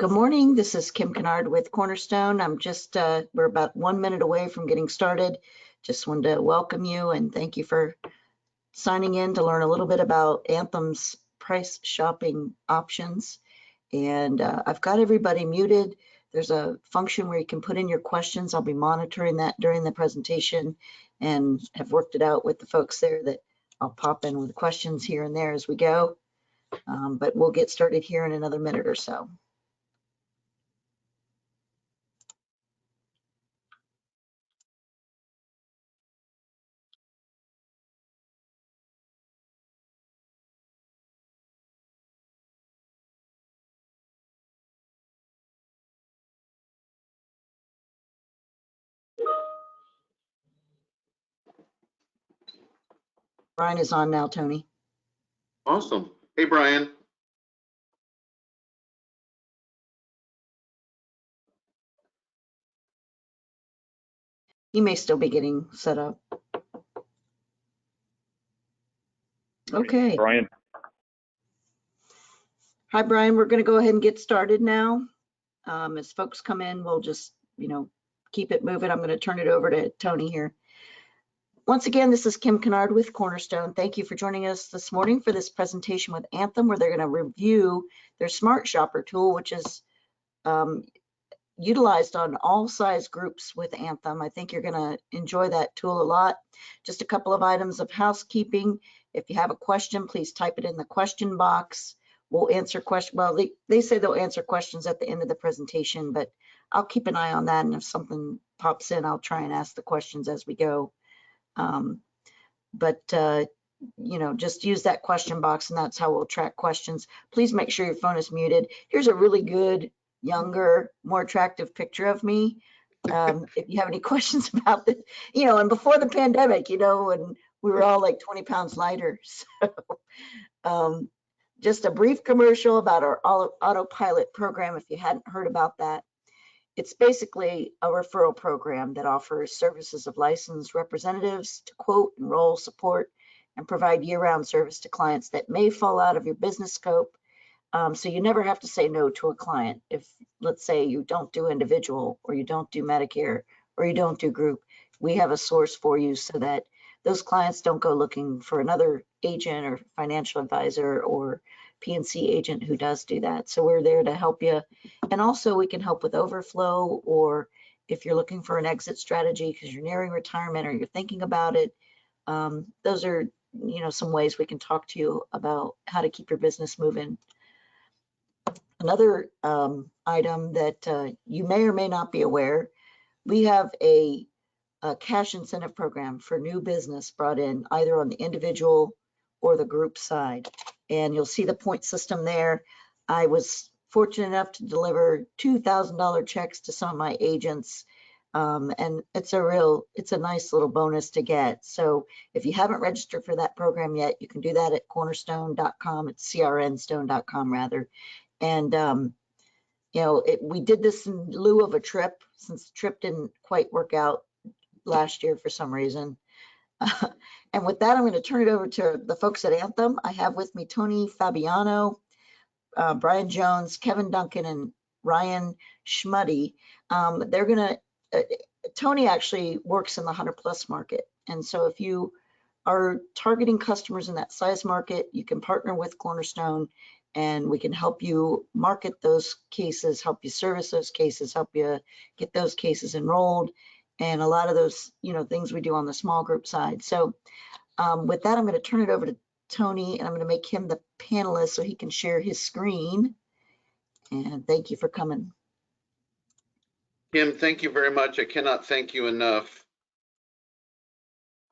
Good morning. This is Kim Kennard with Cornerstone. I'm just, we're about 1 minute away from getting started. Just wanted to welcome you and thank you for signing in to learn a little bit about Anthem's price shopping options. And I've got everybody muted. There's a function where you can put in your questions. I'll be monitoring that during the presentation and have worked it out with the folks there that I'll pop in with questions here and there as we go. But we'll get started here in another minute or so. Brian is on now, Tony. Awesome. Hey, Brian. He may still be getting set up. Okay. Brian. Hi, Brian. We're going to go ahead and get started now. As folks come in, we'll just, keep it moving. I'm going to turn it over to Tony here. Once again, this is Kim Kennard with Cornerstone. Thank you for joining us this morning for this presentation with Anthem, where they're going to review their Smart Shopper tool, which is utilized on all size groups with Anthem. I think you're going to enjoy that tool a lot. Just a couple of items of housekeeping. If you have a question, please type it in the question box. We'll answer questions. Well, they say they'll answer questions at the end of the presentation, but I'll keep an eye on that. And if something pops in, I'll try and ask the questions as we go. Just use that question box and that's how we'll track questions. Please make sure your phone is muted. Here's a really good, younger, more attractive picture of me. If you have any questions about this, and before the pandemic, when we were all like 20 pounds lighter. So just a brief commercial about our autopilot program. If you hadn't heard about that, it's basically a referral program that offers services of licensed representatives to quote, enroll, support, and provide year-round service to clients that may fall out of your business scope. So you never have to say no to a client. If, let's say, you don't do individual or you don't do Medicare or you don't do group, we have a source for you so that those clients don't go looking for another agent or financial advisor or PNC agent who does do that. So we're there to help you. And also we can help with overflow, or if you're looking for an exit strategy because you're nearing retirement or you're thinking about it. Those are, some ways we can talk to you about how to keep your business moving. Another item that you may or may not be aware, we have a cash incentive program for new business brought in either on the individual or the group side. And you'll see the point system there. I was fortunate enough to deliver $2,000 checks to some of my agents. And it's a nice little bonus to get. So if you haven't registered for that program yet, you can do that at cornerstone.com. It's crnstone.com rather. And, we did this in lieu of a trip since the trip didn't quite work out last year for some reason. And with that, I'm going to turn it over to the folks at Anthem. I have with me Tony Fabiano, Brian Jones, Kevin Duncan, and Ryan Schmuddy. Tony actually works in the 100+ market. And so if you are targeting customers in that size market, you can partner with Cornerstone and we can help you market those cases, help you service those cases, help you get those cases enrolled. And a lot of those, things we do on the small group side. So with that, I'm going to turn it over to Tony and I'm going to make him the panelist so he can share his screen. And thank you for coming. Kim, thank you very much. I cannot thank you enough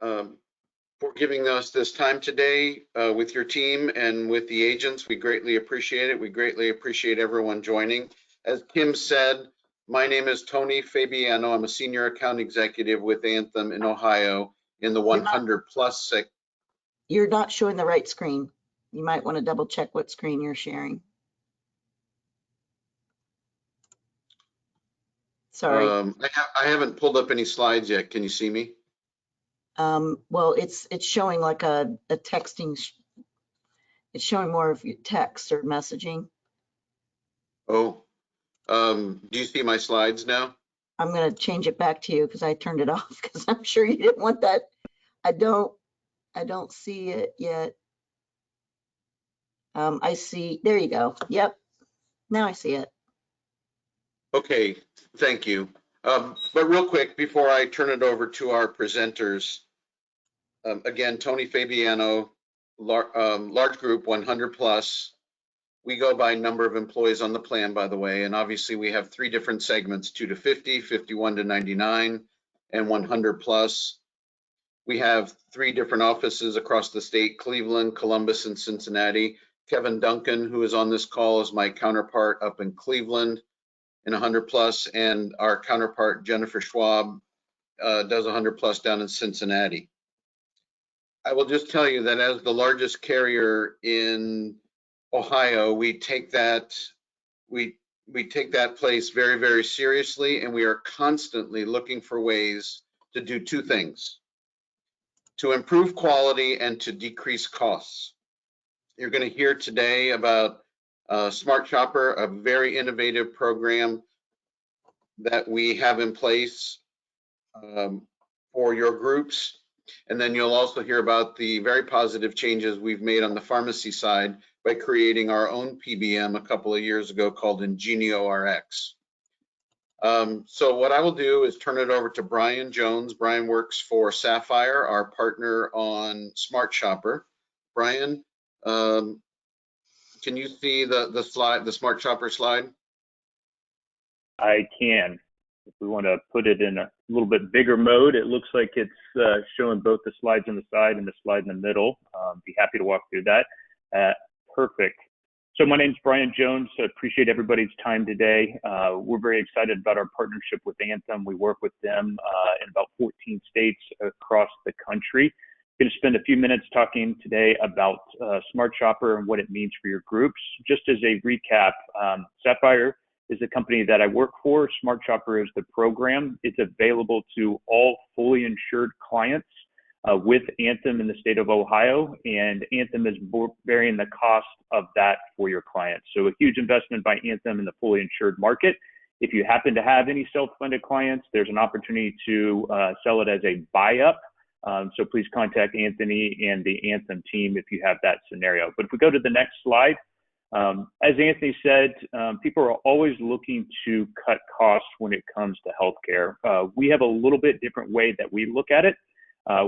for giving us this time today with your team and with the agents. We greatly appreciate it. We greatly appreciate everyone joining. As Kim said, my name is Tony Fabiano. I'm a senior account executive with Anthem in Ohio in the 100+ sector. You're not showing the right screen. You might want to double check what screen you're sharing. Sorry. I haven't pulled up any slides yet. Can you see me? Well, it's showing like a texting. It's showing more of your text or messaging. Oh, Do you see my slides now? I'm going to change it back to you because I turned it off because I'm sure you didn't want that. I don't see it yet. I see, there you go. Yep. Now I see it. Okay, thank you. But real quick, before I turn it over to our presenters, again, Tony Fabiano, large group, 100 plus. We go by number of employees on the plan, by the way, and obviously we have 3 different segments, 2 to 50, 51 to 99, and 100 plus. We have 3 different offices across the state, Cleveland, Columbus, and Cincinnati. Kevin Duncan, who is on this call, is my counterpart up in Cleveland in 100 plus, and our counterpart, Jennifer Schwab, does 100 plus down in Cincinnati. I will just tell you that as the largest carrier in Ohio, we take that place very, very seriously, and we are constantly looking for ways to do 2 things: to improve quality and to decrease costs. You're going to hear today about Smart Shopper, a very innovative program that we have in place for your groups. And then you'll also hear about the very positive changes we've made on the pharmacy side by creating our own PBM a couple of years ago called Ingenio RX. So what I will do is turn it over to Brian Jones. Brian works for Sapphire, our partner on Smart Shopper. Brian, can you see the slide, the Smart Shopper slide? I can. If we want to put it in a little bit bigger mode, it looks like it's showing both the slides on the side and the slide in the middle. Be happy to walk through that. Perfect. So my name's Brian Jones. I appreciate everybody's time today. We're very excited about our partnership with Anthem. We work with them in about 14 states across the country. I'm going to spend a few minutes talking today about Smart Shopper and what it means for your groups. Just as a recap, Sapphire is the company that I work for. Smart Shopper is the program. It's available to all fully insured clients with Anthem in the state of Ohio, and Anthem is bearing the cost of that for your clients. So a huge investment by Anthem in the fully insured market. If you happen to have any self-funded clients, there's an opportunity to sell it as a buy-up. So please contact Anthony and the Anthem team if you have that scenario. But if we go to the next slide, as Anthony said, people are always looking to cut costs when it comes to healthcare. We have a little bit different way that we look at it.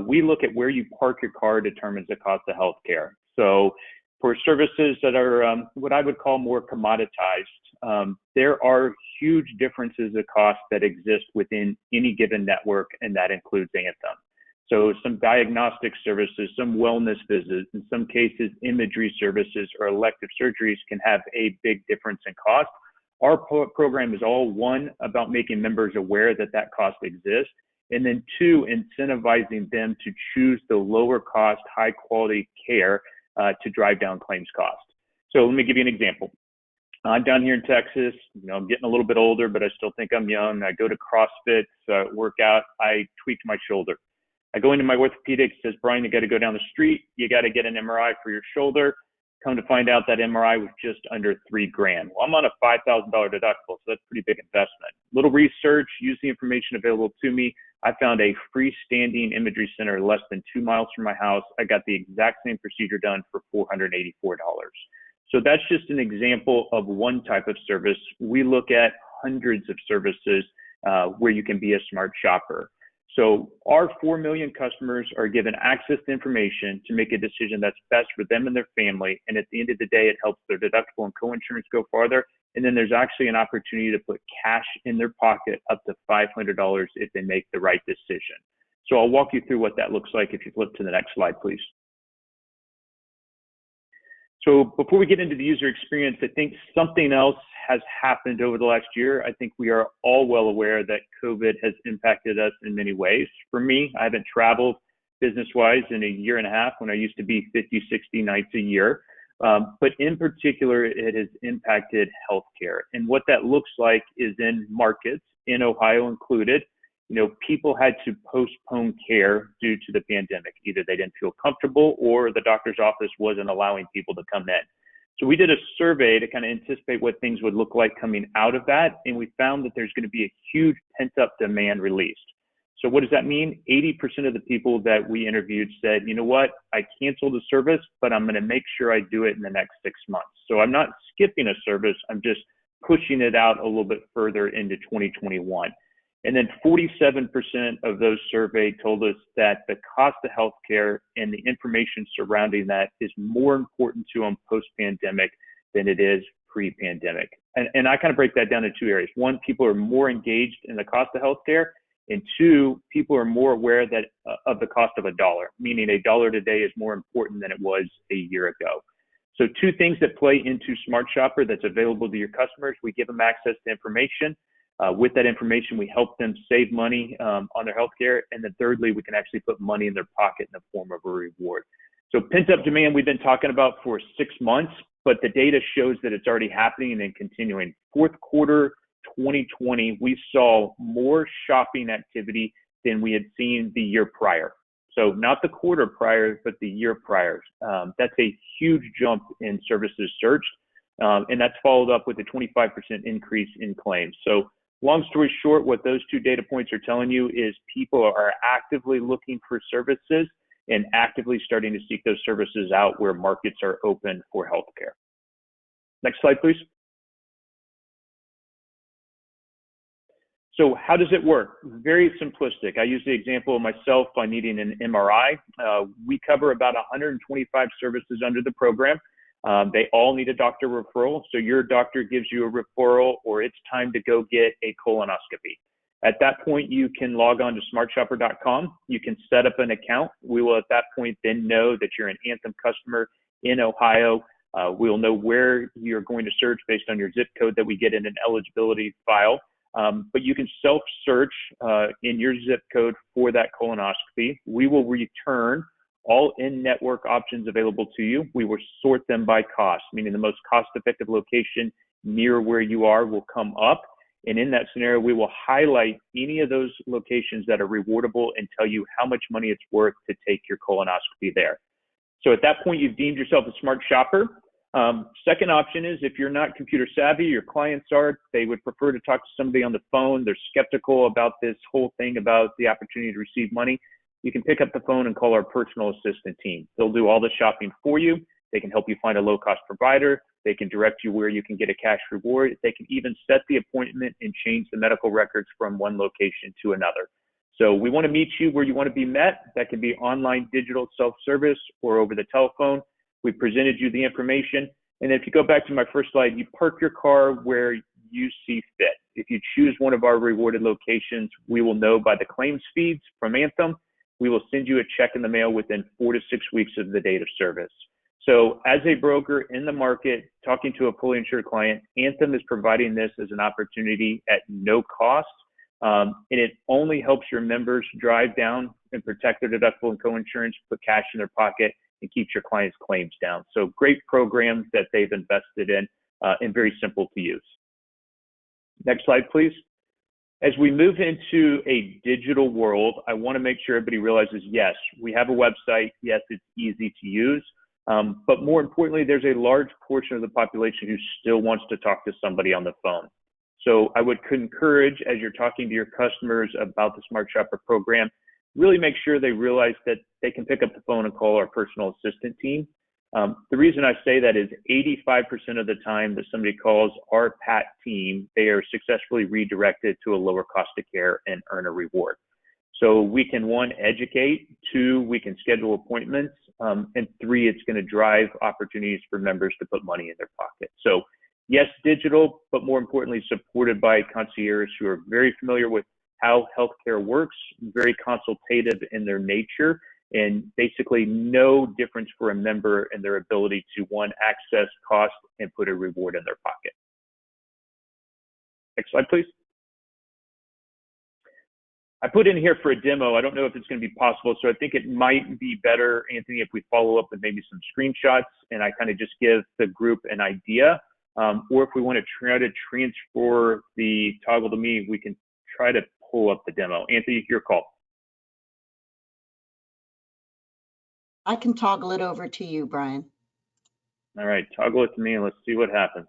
We look at where you park your car determines the cost of healthcare. So for services that are what I would call more commoditized, there are huge differences of cost that exist within any given network, and that includes Anthem. So some diagnostic services, some wellness visits, in some cases imagery services or elective surgeries can have a big difference in cost. Our program is all, one, about making members aware that that cost exists, and then 2, incentivizing them to choose the lower cost, high quality care to drive down claims cost. So let me give you an example. I'm down here in Texas. I'm getting a little bit older, but I still think I'm young. I go to CrossFit, workout. I tweaked my shoulder. I go into my orthopedic, says, Brian, you got to go down the street. You got to get an MRI for your shoulder. Come to find out that MRI was just under $3,000. Well, I'm on a $5,000 deductible, so that's a pretty big investment. Little research, use the information available to me. I found a freestanding imagery center less than 2 miles from my house. I got the exact same procedure done for $484. So that's just an example of one type of service. We look at hundreds of services where you can be a smart shopper. So our 4 million customers are given access to information to make a decision that's best for them and their family. And at the end of the day, it helps their deductible and co-insurance go farther. And then there's actually an opportunity to put cash in their pocket up to $500 if they make the right decision. So I'll walk you through what that looks like if you flip to the next slide, please. So before we get into the user experience, I think something else has happened over the last year. I think we are all well aware that COVID has impacted us in many ways. For me, I haven't traveled business-wise in a year and a half when I used to be 50, 60 nights a year. But in particular, it has impacted healthcare. And what that looks like is in markets, in Ohio included, people had to postpone care due to the pandemic. Either they didn't feel comfortable or the doctor's office wasn't allowing people to come in. So we did a survey to kind of anticipate what things would look like coming out of that, and we found that there's going to be a huge pent-up demand released. So what does that mean? 80% of the people that we interviewed said, you know what, I canceled the service, but I'm going to make sure I do it in the next 6 months. So I'm not skipping a service, I'm just pushing it out a little bit further into 2021. And then 47% of those surveyed told us that the cost of healthcare and the information surrounding that is more important to them post-pandemic than it is pre-pandemic. And I kind of break that down into 2 areas. 1, people are more engaged in the cost of healthcare, and 2, people are more aware that of the cost of $1, meaning $1 today is more important than it was a year ago. So 2 things that play into Smart Shopper that's available to your customers. We give them access to information. With that information, we help them save money on their healthcare. And then thirdly, we can actually put money in their pocket in the form of a reward. So pent-up demand we've been talking about for 6 months, but the data shows that it's already happening and continuing. Fourth quarter 2020, we saw more shopping activity than we had seen the year prior. So not the quarter prior, but the year prior. That's a huge jump in services searched, and that's followed up with a 25% increase in claims. So long story short, what those 2 data points are telling you is people are actively looking for services and actively starting to seek those services out where markets are open for healthcare. Next slide, please. So how does it work? Very simplistic. I use the example of myself by needing an MRI. We cover about 125 services under the program. They all need a doctor referral. So your doctor gives you a referral, or it's time to go get a colonoscopy. At that point, you can log on to smartshopper.com. You can set up an account. We will at that point then know that you're an Anthem customer in Ohio. We'll know where you're going to search based on your zip code that we get in an eligibility file. But you can self-search in your zip code for that colonoscopy. We will return all in-network options available to you. We will sort them by cost, meaning the most cost-effective location near where you are will come up. And in that scenario, we will highlight any of those locations that are rewardable and tell you how much money it's worth to take your colonoscopy there. So at that point, you've deemed yourself a smart shopper. Second option is if you're not computer savvy, your clients are, they would prefer to talk to somebody on the phone. They're skeptical about this whole thing about the opportunity to receive money. You can pick up the phone and call our personal assistant team. They'll do all the shopping for you. They can help you find a low-cost provider. They can direct you where you can get a cash reward. They can even set the appointment and change the medical records from one location to another. So we want to meet you where you want to be met. That can be online, digital, self-service, or over the telephone. We presented you the information. And if you go back to my first slide, you park your car where you see fit. If you choose one of our rewarded locations, we will know by the claims feeds from Anthem. We will send you a check in the mail within 4 to 6 weeks of the date of service. So as a broker in the market, talking to a fully insured client, Anthem is providing this as an opportunity at no cost. And it only helps your members drive down and protect their deductible and co-insurance, put cash in their pocket, and keeps your clients' claims down. So great programs that they've invested in and very simple to use. Next slide, please. As we move into a digital world, I want to make sure everybody realizes, yes, we have a website. Yes, it's easy to use. But more importantly, there's a large portion of the population who still wants to talk to somebody on the phone. So I would encourage, as you're talking to your customers about the Smart Shopper program, really make sure they realize that they can pick up the phone and call our personal assistant team. The reason I say that is 85% of the time that somebody calls our PAT team, they are successfully redirected to a lower cost of care and earn a reward. So we can, 1, educate, 2, we can schedule appointments, and 3, it's going to drive opportunities for members to put money in their pocket. So yes, digital, but more importantly, supported by concierge who are very familiar with how healthcare works, very consultative in their nature, and basically no difference for a member in their ability to, 1, access cost and put a reward in their pocket. Next slide, please. I put in here for a demo. I don't know if it's going to be possible, so I think it might be better, Anthony, if we follow up with maybe some screenshots and I kind of just give the group an idea. Or if we want to try to transfer the toggle to me, we can try to pull up the demo. Anthony, your call. I can toggle it over to you, Brian. All right, toggle it to me and let's see what happens.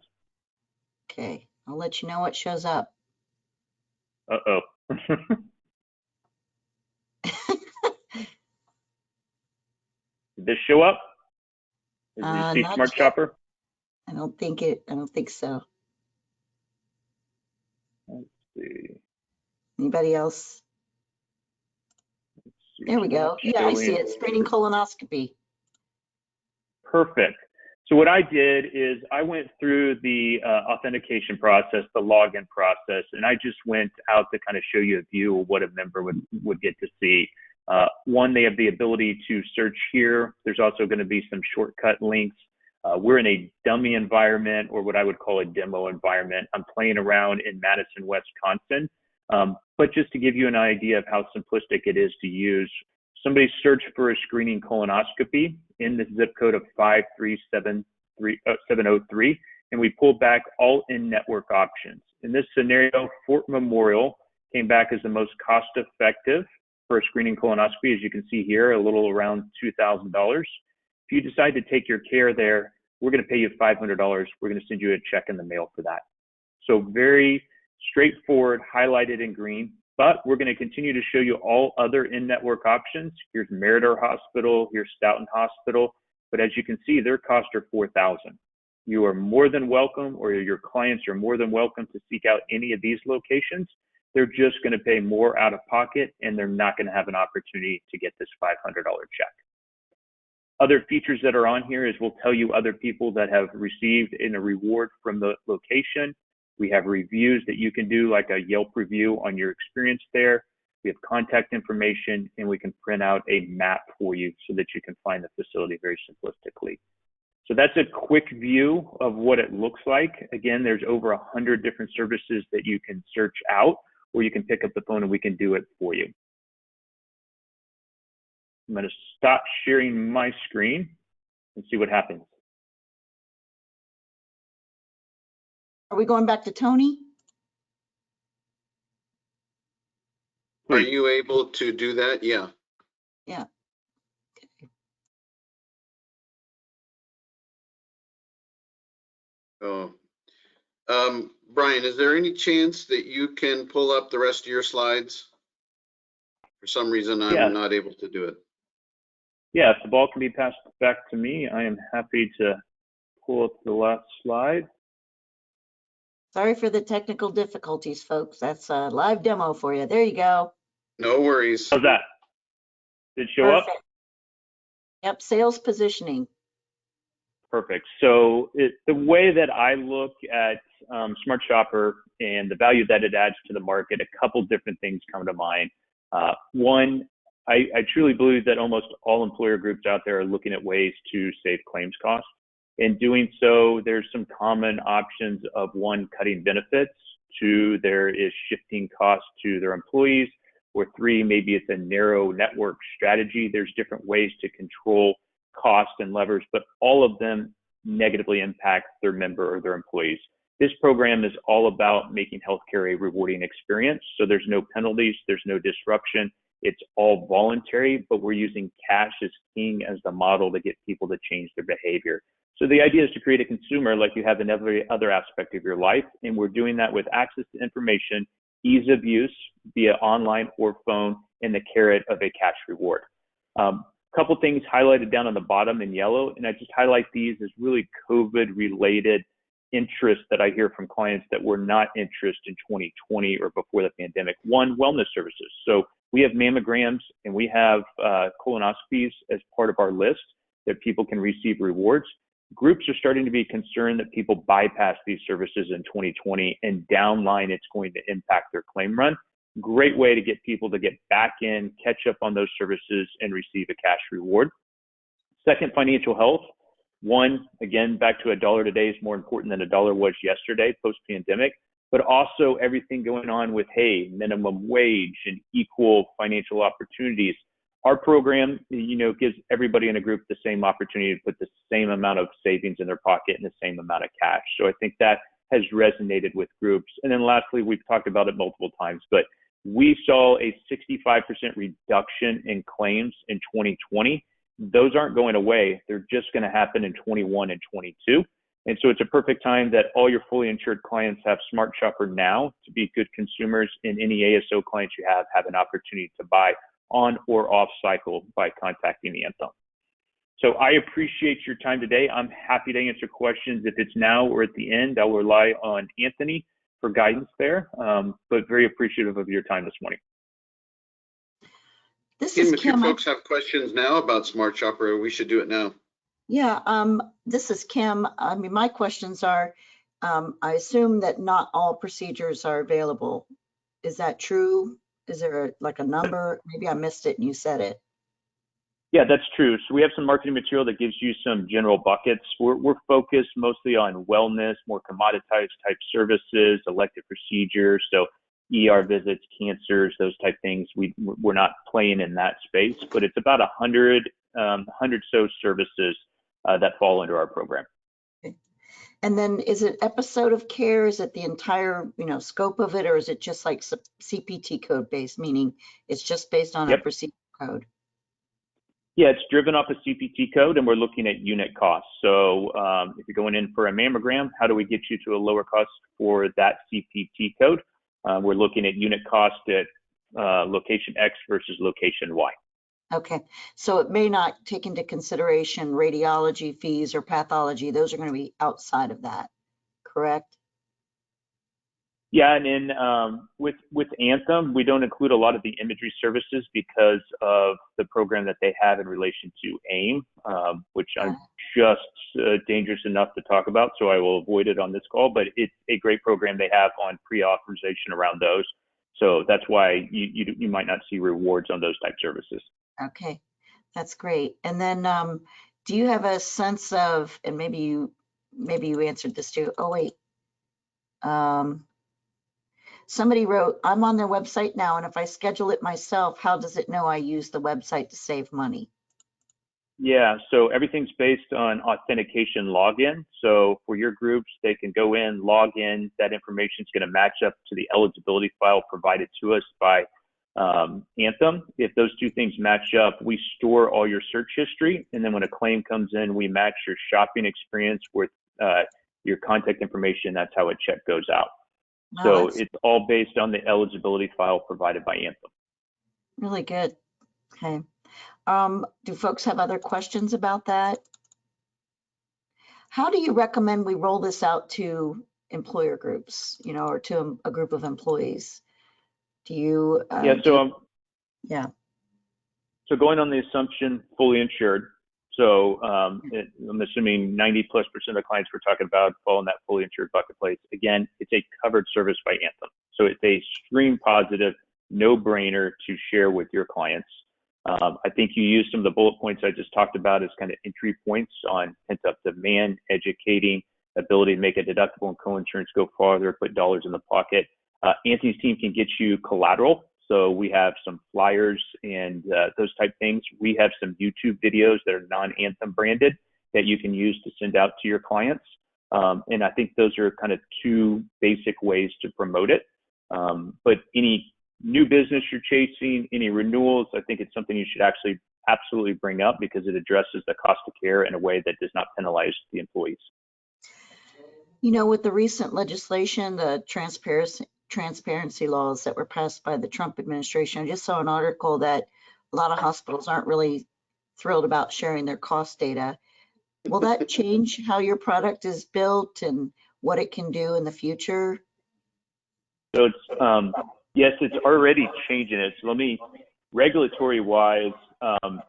Okay, I'll let you know what shows up. Uh-oh. Did this show up? Did you see Not Smart yet. Shopper? I don't think so. Let's see. Anybody else? Let's see. There we go. Yeah, I see it. Screening colonoscopy. Perfect. So what I did is I went through the authentication process, the login process, and I just went out to kind of show you a view of what a member would get to see. One, they have the ability to search here. There's also going to be some shortcut links. We're in a dummy environment, or what I would call a demo environment. I'm playing around in Madison, Wisconsin. But just to give you an idea of how simplistic it is to use, somebody searched for a screening colonoscopy in the zip code of 53703, and we pulled back all in-network options. In this scenario, Fort Memorial came back as the most cost-effective for a screening colonoscopy, as you can see here, a little around $2,000. If you decide to take your care there, we're going to pay you $500. We're going to send you a check in the mail for that. So very straightforward, highlighted in green, but we're going to continue to show you all other in-network options. Here's Meritor Hospital, here's Stoughton Hospital, but as you can see, their costs are $4,000. You are more than welcome, or your clients are more than welcome to seek out any of these locations. They're just going to pay more out of pocket, and they're not going to have an opportunity to get this $500 check. Other features that are on here is we'll tell you other people that have received a reward from the location. We have reviews that you can do, like a Yelp review on your experience there. We have contact information, and we can print out a map for you so that you can find the facility very simplistically. So that's a quick view of what it looks like. Again, there's over 100 different services that you can search out, or you can pick up the phone and we can do it for you. I'm going to stop sharing my screen and see what happens. Are we going back to Tony? Are you able to do that? Yeah. Yeah. Oh, Brian, is there any chance that you can pull up the rest of your slides? For some reason, I'm not able to do it. Yeah, if the ball can be passed back to me, I am happy to pull up the last slide. Sorry for the technical difficulties, folks. That's a live demo for you. There you go. No worries. How's that? Did it show up? Yep, sales positioning. Perfect. So the way that I look at Smart Shopper and the value that it adds to the market, a couple different things come to mind. One, I truly believe that almost all employer groups out there are looking at ways to save claims costs. In doing so, there's some common options of one, cutting benefits, two, there is shifting costs to their employees, or three, maybe it's a narrow network strategy. There's different ways to control costs and levers, but all of them negatively impact their member or their employees. This program is all about making healthcare a rewarding experience. So there's no penalties, there's no disruption. It's all voluntary, but we're using cash as king as the model to get people to change their behavior. So the idea is to create a consumer like you have in every other aspect of your life. And we're doing that with access to information, ease of use via online or phone, and the carrot of a cash reward. Couple things highlighted down on the bottom in yellow, and I just highlight these as really COVID-related interests that I hear from clients that were not interested in 2020 or before the pandemic. One, wellness services. So we have mammograms and we have colonoscopies as part of our list that people can receive rewards. Groups are starting to be concerned that people bypass these services in 2020, and downline it's going to impact their claim run. Great way to get people to get back in, catch up on those services, and receive a cash reward. Second, financial health. One, again, back to $1 today is more important than $1 was yesterday, post-pandemic, but also everything going on with, hey, minimum wage and equal financial opportunities. Our program, gives everybody in a group the same opportunity to put the same amount of savings in their pocket and the same amount of cash. So I think that has resonated with groups. And then lastly, we've talked about it multiple times, but we saw a 65% reduction in claims in 2020. those aren't going away. They're just going to happen in 21 and 22. And so it's a perfect time that all your fully insured clients have Smart Shopper now to be good consumers, and any ASO clients you have an opportunity to buy on or off cycle by contacting the Anthem. So I appreciate your time today. I'm happy to answer questions. If it's now or at the end, I'll rely on Anthony for guidance there, but very appreciative of your time this morning. This Kim, is if your Kim. folks have questions now about Smart Shopper, we should do it now. Yeah, this is Kim. I mean, my questions are, I assume that not all procedures are available. Is that true? Is there like a number? Maybe I missed it and you said it. Yeah, that's true. So we have some marketing material that gives you some general buckets. We're focused mostly on wellness, more commoditized type services, elective procedures, so ER visits, cancers, those type things. We're not playing in that space, but it's about 100 so services that fall under our program. Okay. And then is it episode of care? Is it the entire, scope of it, or is it just like CPT code based, meaning it's just based on a procedure code? Yeah, it's driven off a CPT code, and we're looking at unit costs. So if you're going in for a mammogram, how do we get you to a lower cost for that CPT code? We're looking at unit cost at location X versus location Y. Okay, so it may not take into consideration radiology fees or pathology. Those are going to be outside of that, correct? Yeah, and then with Anthem, we don't include a lot of the imagery services because of the program that they have in relation to AIM, which I'm just dangerous enough to talk about, so I will avoid it on this call, but it's a great program they have on pre-authorization around those. So that's why you might not see rewards on those type services. Okay, that's great. And then do you have a sense of, and maybe you answered this too. Oh, wait. Somebody wrote, I'm on their website now, and if I schedule it myself, how does it know I use the website to save money? Yeah, so everything's based on authentication login. So for your groups, they can go in, log in. That information is going to match up to the eligibility file provided to us by Anthem. If those two things match up, we store all your search history. And then when a claim comes in, we match your shopping experience with your contact information. That's how a check goes out. So it's all based on the eligibility file provided by Anthem. Really good. Okay. Do folks have other questions about that? How do you recommend we roll this out to employer groups, or to a group of employees? Do you? So going on the assumption fully insured. So I'm assuming 90+% of the clients we're talking about fall in that fully insured bucket place. Again, it's a covered service by Anthem. So it's a stream positive, no-brainer to share with your clients. I think you use some of the bullet points I just talked about as kind of entry points on pent-up demand, educating, ability to make a deductible and co-insurance go farther, put dollars in the pocket. Anthony's team can get you collateral. So we have some flyers and those type things. We have some YouTube videos that are non-Anthem branded that you can use to send out to your clients. And I think those are kind of two basic ways to promote it. But any new business you're chasing, any renewals, I think it's something you should actually absolutely bring up because it addresses the cost of care in a way that does not penalize the employees. With the recent legislation, the transparency laws that were passed by the Trump administration, I just saw an article that a lot of hospitals aren't really thrilled about sharing their cost data. Will that change how your product is built and what it can do in the future? So it's, yes, it's already changing it. So regulatory wise,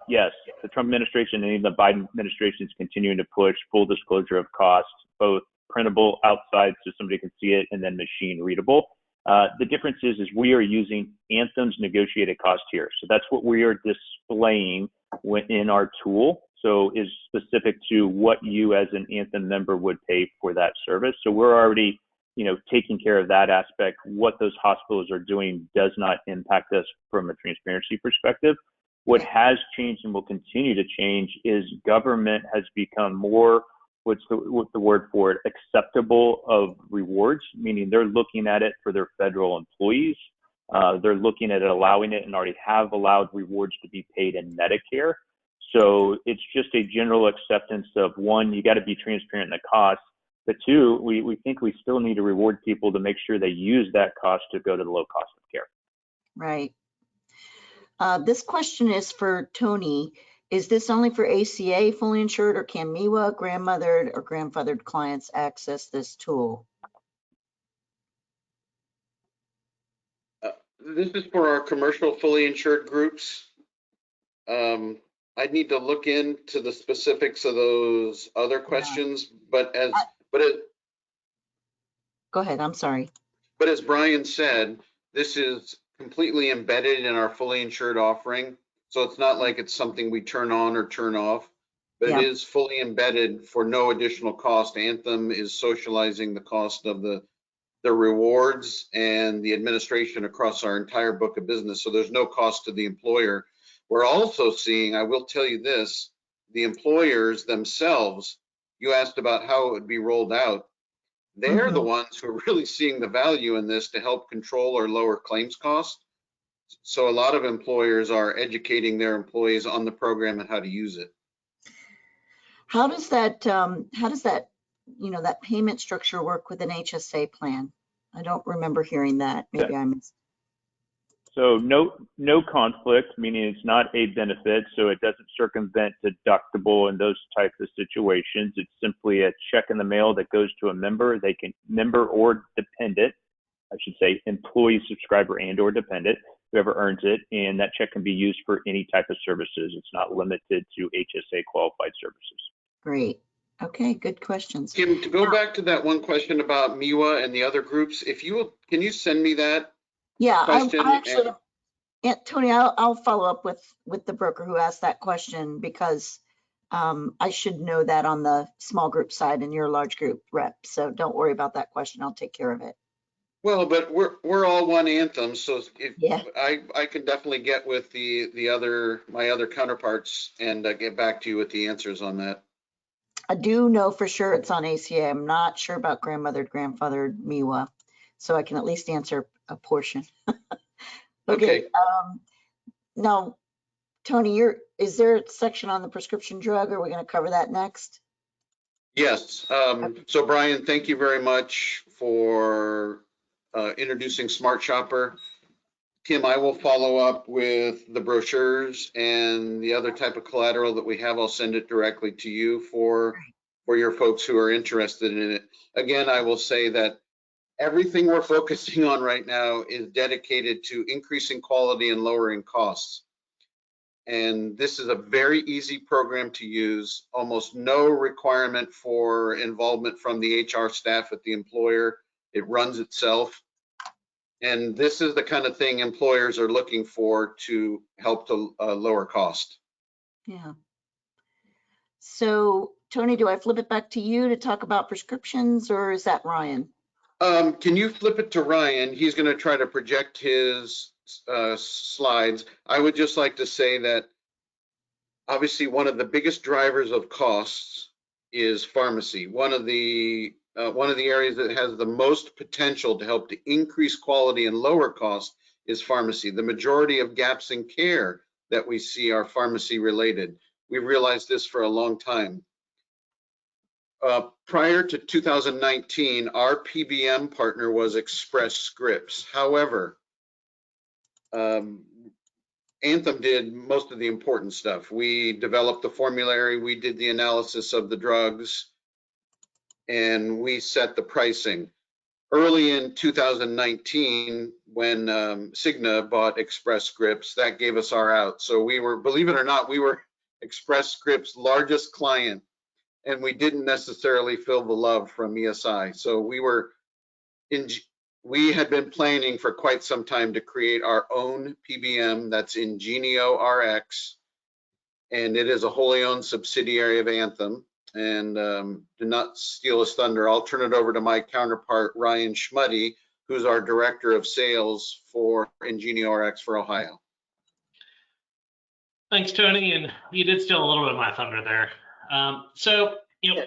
yes, the Trump administration and even the Biden administration is continuing to push full disclosure of costs, both printable outside so somebody can see it and then machine readable. The difference is we are using Anthem's negotiated cost here. So that's what we are displaying in our tool. So is specific to what you as an Anthem member would pay for that service. So we're already, taking care of that aspect. What those hospitals are doing does not impact us from a transparency perspective. What has changed and will continue to change is government has become more, what's the word for it, acceptable of rewards, meaning they're looking at it for their federal employees. They're looking at it, allowing it, and already have allowed rewards to be paid in Medicare. So it's just a general acceptance of, one, you got to be transparent in the cost, but two, we think we still need to reward people to make sure they use that cost to go to the low cost of care. Right. This question is for Tony. Is this only for ACA fully insured, or can MIWA, grandmothered, or grandfathered clients access this tool? This is for our commercial fully insured groups. I'd need to look into the specifics of those other questions, but Go ahead, I'm sorry. But as Brian said, this is completely embedded in our fully insured offering. So it's not like it's something we turn on or turn off, but Yep. it is fully embedded for no additional cost. Anthem is socializing the cost of the rewards and the administration across our entire book of business. So there's no cost to the employer. We're also seeing, I will tell you this, the employers themselves, you asked about how it would be rolled out. They're the ones who are really seeing the value in this to help control or lower claims costs. So a lot of employers are educating their employees on the program and how to use it. How does that, that payment structure work with an HSA plan? I don't remember hearing that. Maybe I missed. So no conflict, meaning it's not a benefit, so it doesn't circumvent deductible and those types of situations. It's simply a check in the mail that goes to a member. They can, member or dependent, I should say, employee, subscriber, and or dependent, whoever earns it, and that check can be used for any type of services. It's not limited to HSA qualified services. Great. Okay, good questions. Kim, to go back to that one question about MIWA and the other groups, if you will, can you send me that? Yeah, question? I actually, Tony, I'll follow up with the broker who asked that question, because I should know that on the small group side and your large group rep. So don't worry about that question. I'll take care of it. Well, but we're all one Anthem, so if Yeah. I can definitely get with my other counterparts and get back to you with the answers on that. I do know for sure it's on ACA. I'm not sure about grandmothered, grandfathered, MIWA, so I can at least answer a portion. Okay. Now, Tony, is there a section on the prescription drug? Or are we going to cover that next? Yes. So Brian, thank you very much for introducing Smart Shopper. Kim, I will follow up with the brochures and the other type of collateral that we have. I'll send it directly to you for your folks who are interested in it. Again, I will say that everything we're focusing on right now is dedicated to increasing quality and lowering costs. And this is a very easy program to use, almost no requirement for involvement from the HR staff at the employer. It runs itself. And this is the kind of thing employers are looking for to help to lower cost. Yeah. So, Tony, do I flip it back to you to talk about prescriptions, or is that Ryan? Can you flip it to Ryan? He's going to try to project his slides. I would just like to say that obviously one of the biggest drivers of costs is pharmacy. One of the areas that has the most potential to help to increase quality and lower cost is pharmacy. The majority of gaps in care that we see are pharmacy related. We've realized this for a long time. Prior to 2019, our PBM partner was Express Scripts. However, Anthem did most of the important stuff. We developed the formulary, we did the analysis of the drugs, and we set the pricing. Early in 2019, when Cigna bought Express Scripts, that gave us our out. So we were, believe it or not, we were Express Scripts' largest client, and we didn't necessarily feel the love from ESI. So we had been planning for quite some time to create our own PBM that's Ingenio RX, and it is a wholly owned subsidiary of Anthem. And to not steal his thunder, I'll turn it over to my counterpart, Ryan Schmuddy, who's our director of sales for Ingenio RX for Ohio. Thanks, Tony, and you did steal a little bit of my thunder there. So,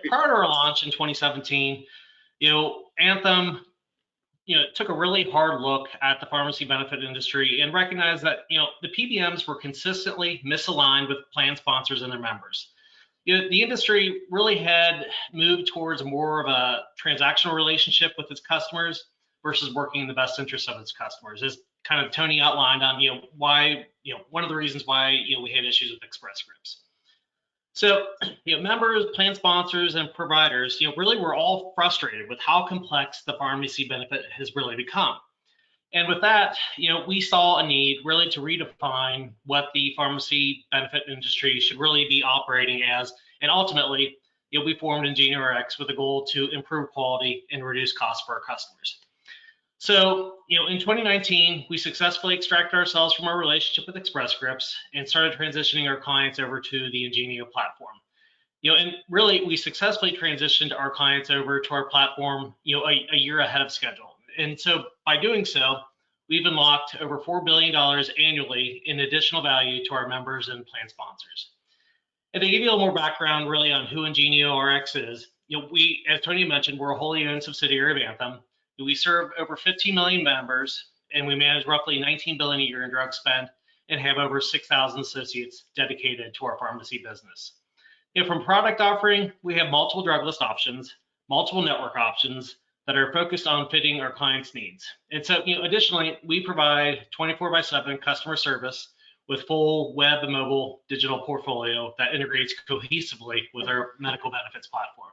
prior to our launch in 2017, Anthem took a really hard look at the pharmacy benefit industry and recognized that, the PBMs were consistently misaligned with plan sponsors and their members. The industry really had moved towards more of a transactional relationship with its customers versus working in the best interest of its customers, as kind of Tony outlined on, why, one of the reasons why, we had issues with Express Scripts. So, members, plan sponsors, and providers, really were all frustrated with how complex the pharmacy benefit has really become. And with that, we saw a need really to redefine what the pharmacy benefit industry should really be operating as. And ultimately, we formed IngenioRx with a goal to improve quality and reduce costs for our customers. So, in 2019, we successfully extracted ourselves from our relationship with Express Scripts and started transitioning our clients over to the Ingenio platform. And really, we successfully transitioned our clients over to our platform, a year ahead of schedule. And so by doing so, we've unlocked over $4 billion annually in additional value to our members and plan sponsors. And to give you a little more background really on who IngenioRx is, we, as Tony mentioned, we're a wholly owned subsidiary of Anthem. We serve over 15 million members, and we manage roughly $19 billion a year in drug spend and have over 6,000 associates dedicated to our pharmacy business. From product offering, we have multiple drug list options, multiple network options that are focused on fitting our clients' needs. And so, additionally, we provide 24/7 customer service with full web and mobile digital portfolio that integrates cohesively with our medical benefits platform.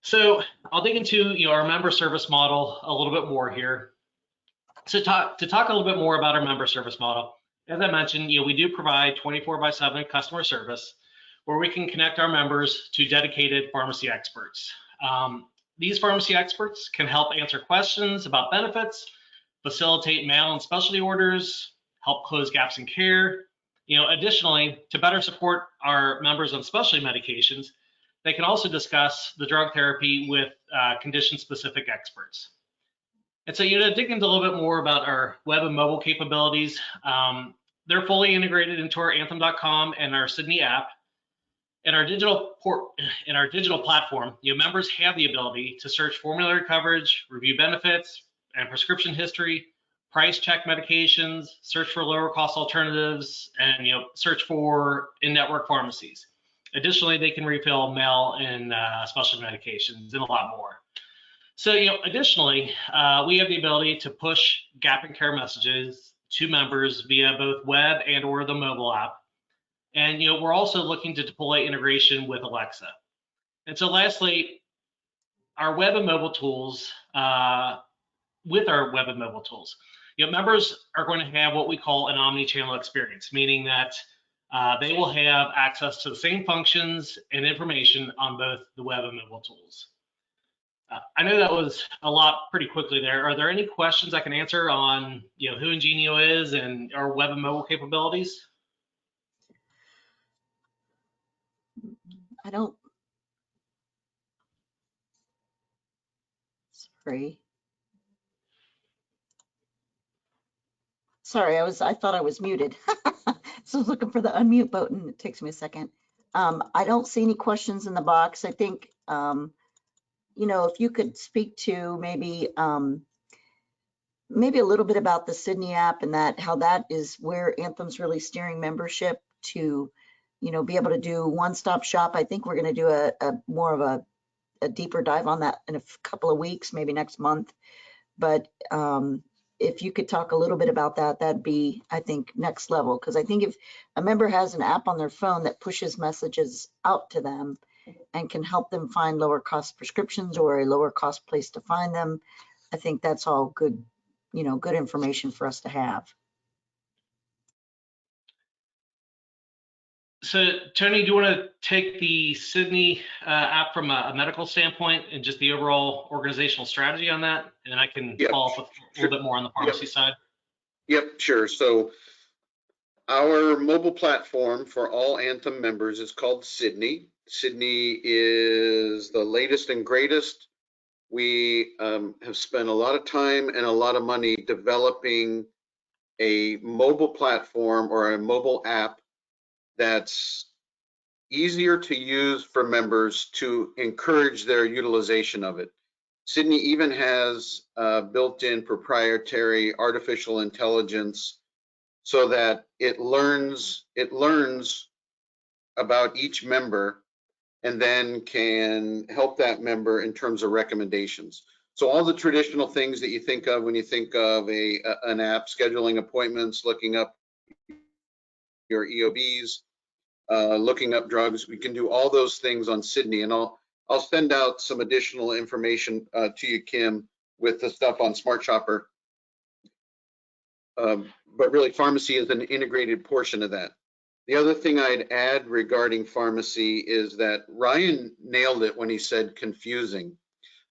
So I'll dig into our member service model a little bit more here. So to talk a little bit more about our member service model, as I mentioned, we do provide 24/7 customer service where we can connect our members to dedicated pharmacy experts. These pharmacy experts can help answer questions about benefits, facilitate mail and specialty orders, help close gaps in care. Additionally, to better support our members on specialty medications, they can also discuss the drug therapy with condition-specific experts. And so, to dig into a little bit more about our web and mobile capabilities, they're fully integrated into our Anthem.com and our Sydney app. In our digital platform, members have the ability to search formulary coverage, review benefits and prescription history, price check medications, search for lower cost alternatives, and search for in-network pharmacies. Additionally, they can refill mail and specialty medications and a lot more. So, additionally, we have the ability to push gap in care messages to members via both web and or the mobile app. And, we're also looking to deploy integration with Alexa. And so lastly, our web and mobile tools, members are going to have what we call an omni-channel experience, meaning that they will have access to the same functions and information on both the web and mobile tools. I know that was a lot pretty quickly there. Are there any questions I can answer on who Ingenio is and our web and mobile capabilities? I don't. Sorry, I thought I was muted. So I was looking for the unmute button. It takes me a second. I don't see any questions in the box. I think, if you could speak to maybe a little bit about the Sydney app and how that is where Anthem's really steering membership to, be able to do one-stop shop. I think we're going to do a more of a deeper dive on that in a couple of weeks, maybe next month. But if you could talk a little bit about that, that'd be, I think, next level. Because I think if a member has an app on their phone that pushes messages out to them and can help them find lower cost prescriptions or a lower cost place to find them, I think that's all good, good information for us to have. So, Tony, do you want to take the Sydney app from a medical standpoint and just the overall organizational strategy on that? And then I can follow up with a little bit more on the pharmacy side. Yep, sure. So our mobile platform for all Anthem members is called Sydney. Sydney is the latest and greatest. We have spent a lot of time and a lot of money developing a mobile platform or a mobile app that's easier to use for members to encourage their utilization of it. Sydney even has built-in proprietary artificial intelligence so that it learns about each member and then can help that member in terms of recommendations. So all the traditional things that you think of when you think of an app, scheduling appointments, looking up your EOBs, looking up drugs, we can do all those things on Sydney. And I'll send out some additional information to you, Kim, with the stuff on Smart Shopper. But really, pharmacy is an integrated portion of that. The other thing I'd add regarding pharmacy is that Ryan nailed it when he said confusing.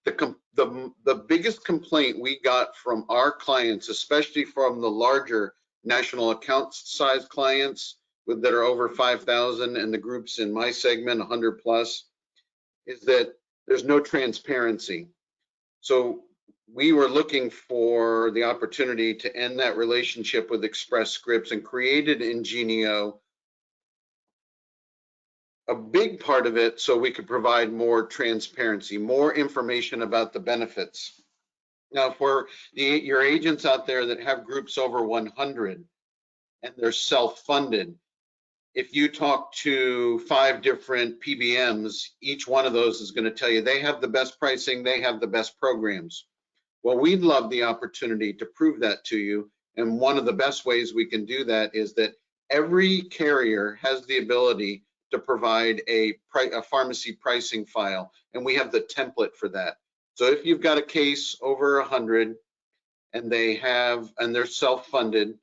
The biggest complaint we got from our clients, especially from the larger national account size clients that are over 5,000 and the groups in my segment 100 plus, is that there's no transparency. So we were looking for the opportunity to end that relationship with Express Scripts and created Ingenio, a big part of it so we could provide more transparency, more information about the benefits. Now, for your agents out there that have groups over 100 and they're self-funded, if you talk to 5 different PBMs, each one of those is going to tell you they have the best pricing, they have the best programs. Well, we'd love the opportunity to prove that to you. And one of the best ways we can do that is that every carrier has the ability to provide a pharmacy pricing file, and we have the template for that. So if you've got a case over 100 and they're self-funded,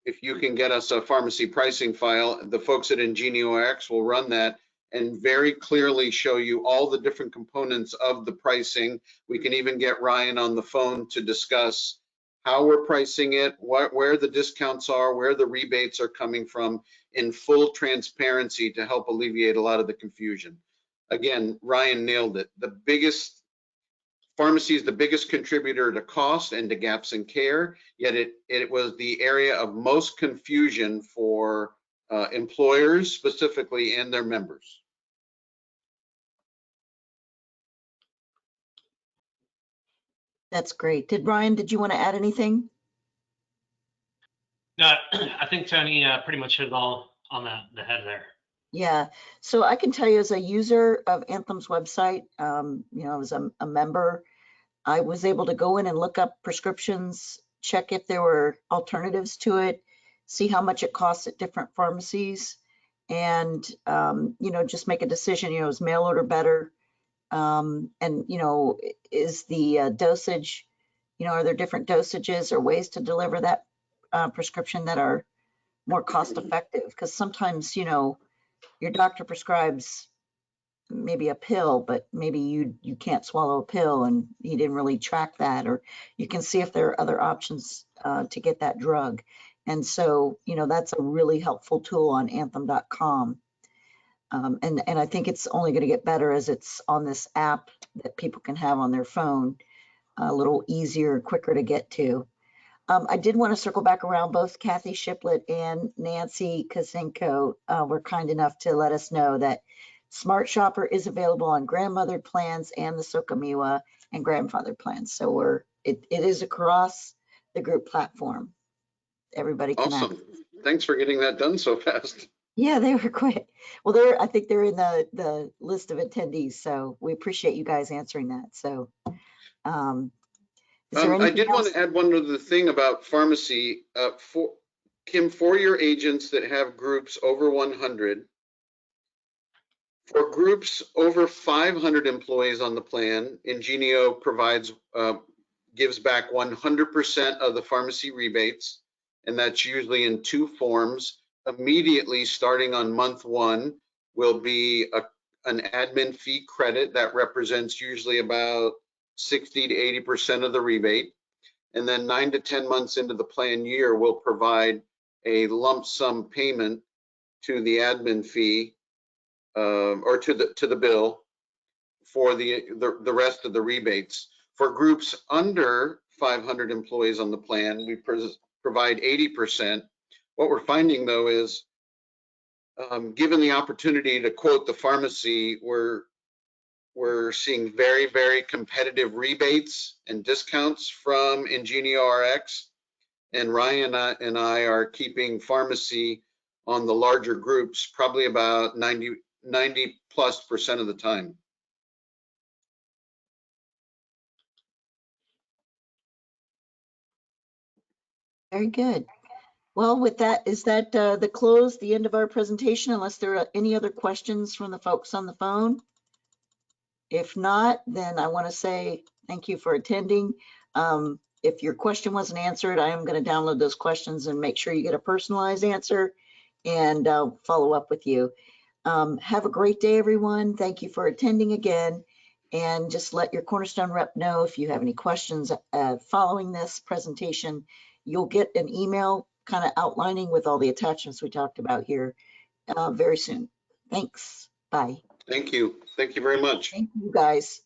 if you can get us a pharmacy pricing file, the folks at IngenioRx will run that and very clearly show you all the different components of the pricing. We can even get Ryan on the phone to discuss how we're pricing it, where the discounts are, where the rebates are coming from, in full transparency to help alleviate a lot of the confusion. Again, Ryan nailed it. Pharmacy is the biggest contributor to cost and to gaps in care, yet it was the area of most confusion for employers specifically and their members. That's great. Ryan, did you want to add anything? No, I think Tony pretty much hit it all on the head there. Yeah, so I can tell you as a user of Anthem's website, as a member, I was able to go in and look up prescriptions, check if there were alternatives to it, see how much it costs at different pharmacies, and, just make a decision, is mail order better? And, is the dosage, are there different dosages or ways to deliver that prescription that are more cost effective? Because sometimes, your doctor prescribes maybe a pill, but maybe you can't swallow a pill and he didn't really track that, or you can see if there are other options to get that drug. And so, that's a really helpful tool on anthem.com. And I think it's only going to get better as it's on this app that people can have on their phone, a little easier, quicker to get to. I did want to circle back around. Both Kathy Shiplet and Nancy Kazinko were kind enough to let us know that Smart Shopper is available on grandmothered plans and the Sokomiwa and grandfathered plans. So it is across the group platform. Everybody can Awesome. access. Thanks for getting that done so fast. Yeah, they were quick. Well, I think they're in the list of attendees. So we appreciate you guys answering that. So I did want to add one other thing about pharmacy. Kim, for your agents that have groups over 100, for groups over 500 employees on the plan, Ingenio gives back 100% of the pharmacy rebates, and that's usually in 2 forms. Immediately starting on month 1 will be an admin fee credit that represents usually about 60 to 80% of the rebate. And then 9 to 10 months into the plan year, we'll provide a lump sum payment to the admin fee or to the bill for the rest of the rebates. For groups under 500 employees on the plan, we provide 80%. What we're finding though is, given the opportunity to quote the pharmacy, we're We're seeing very, very competitive rebates and discounts from IngenioRx. And Ryan and I are keeping pharmacy on the larger groups, probably about 90+% of the time. Very good. Well, with that, is that the end of our presentation, unless there are any other questions from the folks on the phone? If not, then I want to say thank you for attending. If your question wasn't answered, I am going to download those questions and make sure you get a personalized answer and follow up with you. Have a great day, everyone. Thank you for attending again. And just let your Cornerstone rep know if you have any questions following this presentation. You'll get an email kind of outlining with all the attachments we talked about here very soon. Thanks. Bye. Thank you. Thank you very much. Thank you, guys.